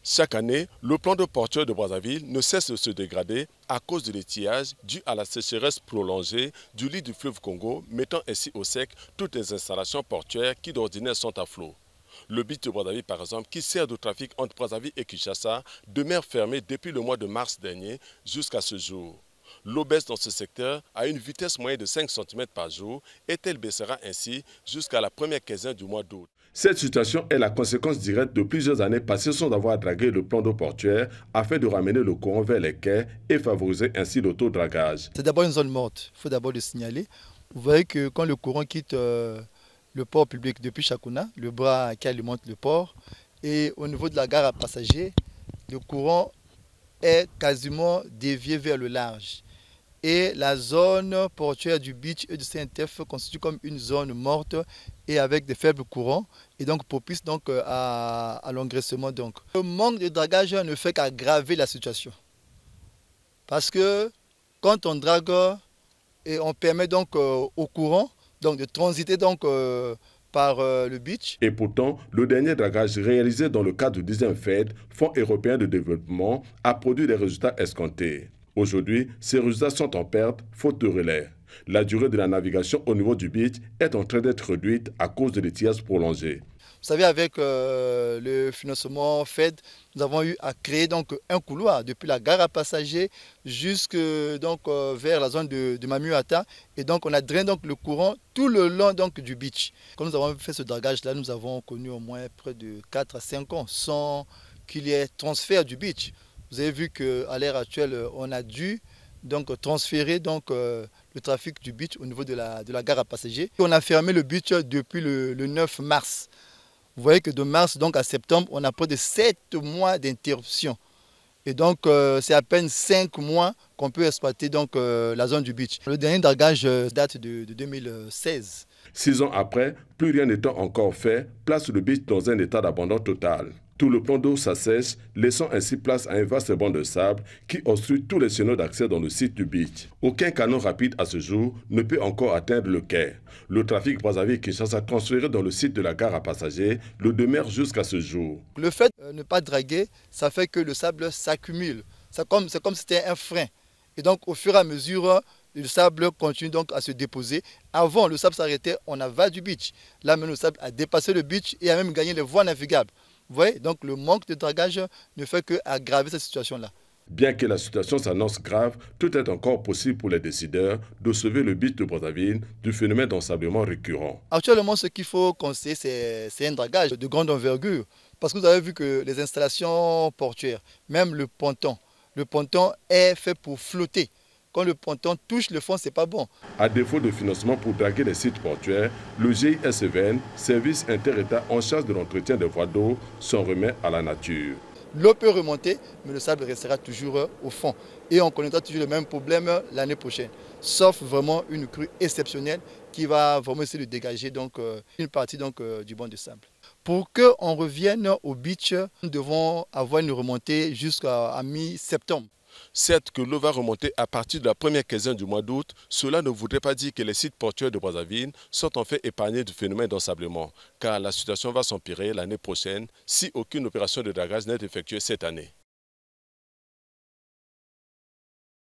Chaque année, le plan d'eau portuaire de Brazzaville ne cesse de se dégrader à cause de l'étiage dû à la sécheresse prolongée du lit du fleuve Congo, mettant ainsi au sec toutes les installations portuaires qui d'ordinaire sont à flot. Le beach de Brazzaville, par exemple, qui sert de trafic entre Brazzaville et Kinshasa, demeure fermé depuis le mois de mars dernier jusqu'à ce jour. L'eau baisse dans ce secteur à une vitesse moyenne de 5 cm par jour et elle baissera ainsi jusqu'à la première quinzaine du mois d'août. Cette situation est la conséquence directe de plusieurs années passées sans avoir dragué le plan d'eau portuaire afin de ramener le courant vers les quais et favoriser ainsi l'autodragage. C'est d'abord une zone morte, il faut d'abord le signaler. Vous voyez que quand le courant quitte le port public depuis Chakuna, le bras qui alimente le port, et au niveau de la gare à passagers, le courant est quasiment dévié vers le large. Et la zone portuaire du beach et du CNTF constitue comme une zone morte et avec des faibles courants et donc propice donc à l'engraissement. Le manque de dragage ne fait qu'aggraver la situation. Parce que quand on drague et on permet donc au courant donc de transiter donc par le beach. Et pourtant, le dernier dragage réalisé dans le cadre du 10e FED, Fonds européen de développement, a produit des résultats escomptés. Aujourd'hui, ces résultats sont en perte, faute de relais. La durée de la navigation au niveau du beach est en train d'être réduite à cause de l'étiage prolongé. Vous savez, avec le financement FED, nous avons eu à créer donc un couloir depuis la gare à passagers jusque vers la zone de Mamuata. Et donc on a drainé donc le courant tout le long donc du beach. Quand nous avons fait ce dragage-là, nous avons connu au moins près de 4 à 5 ans sans qu'il y ait transfert du beach. Vous avez vu qu'à l'heure actuelle, on a dû donc transférer le trafic du beach au niveau de la gare à passagers. On a fermé le beach depuis le 9 mars. Vous voyez que de mars donc à septembre, on a près de 7 mois d'interruption. Et donc, c'est à peine 5 mois qu'on peut exploiter donc, la zone du beach. Le dernier dragage date de 2016. 6 ans après, plus rien n'étant encore fait, place le beach dans un état d'abandon total. Tout le plan d'eau s'assèche, laissant ainsi place à un vaste banc de sable qui obstrue tous les canaux d'accès dans le site du beach. Aucun canot rapide à ce jour ne peut encore atteindre le quai. Le trafic Brazzaville-Kinshasa transféré dans le site de la gare à passagers le demeure jusqu'à ce jour. Le fait de ne pas draguer, ça fait que le sable s'accumule. C'est comme si c'était un frein. Et donc au fur et à mesure, le sable continue donc à se déposer. Avant, le sable s'arrêtait en aval du beach. Là, maintenant, le sable a dépassé le beach et a même gagné les voies navigables. Vous voyez, donc le manque de dragage ne fait qu'aggraver cette situation-là. Bien que la situation s'annonce grave, tout est encore possible pour les décideurs de sauver le beach de Brazzaville du phénomène d'ensablement récurrent. Actuellement, ce qu'il faut conseiller, c'est un dragage de grande envergure. Parce que vous avez vu que les installations portuaires, même le ponton est fait pour flotter. Quand le ponton touche le fond, ce n'est pas bon. À défaut de financement pour draguer les sites portuaires, le GISEVN, service inter-État en charge de l'entretien des voies d'eau, s'en remet à la nature. L'eau peut remonter, mais le sable restera toujours au fond. Et on connaîtra toujours le même problème l'année prochaine. Sauf vraiment une crue exceptionnelle qui va vraiment essayer de dégager une partie du banc de sable. Pour qu'on revienne au beach, nous devons avoir une remontée jusqu'à mi-septembre. Certes que l'eau va remonter à partir de la première quinzaine du mois d'août, cela ne voudrait pas dire que les sites portuaires de Brazzaville sont en fait épargnés du phénomène d'ensablement, car la situation va s'empirer l'année prochaine si aucune opération de dragage n'est effectuée cette année.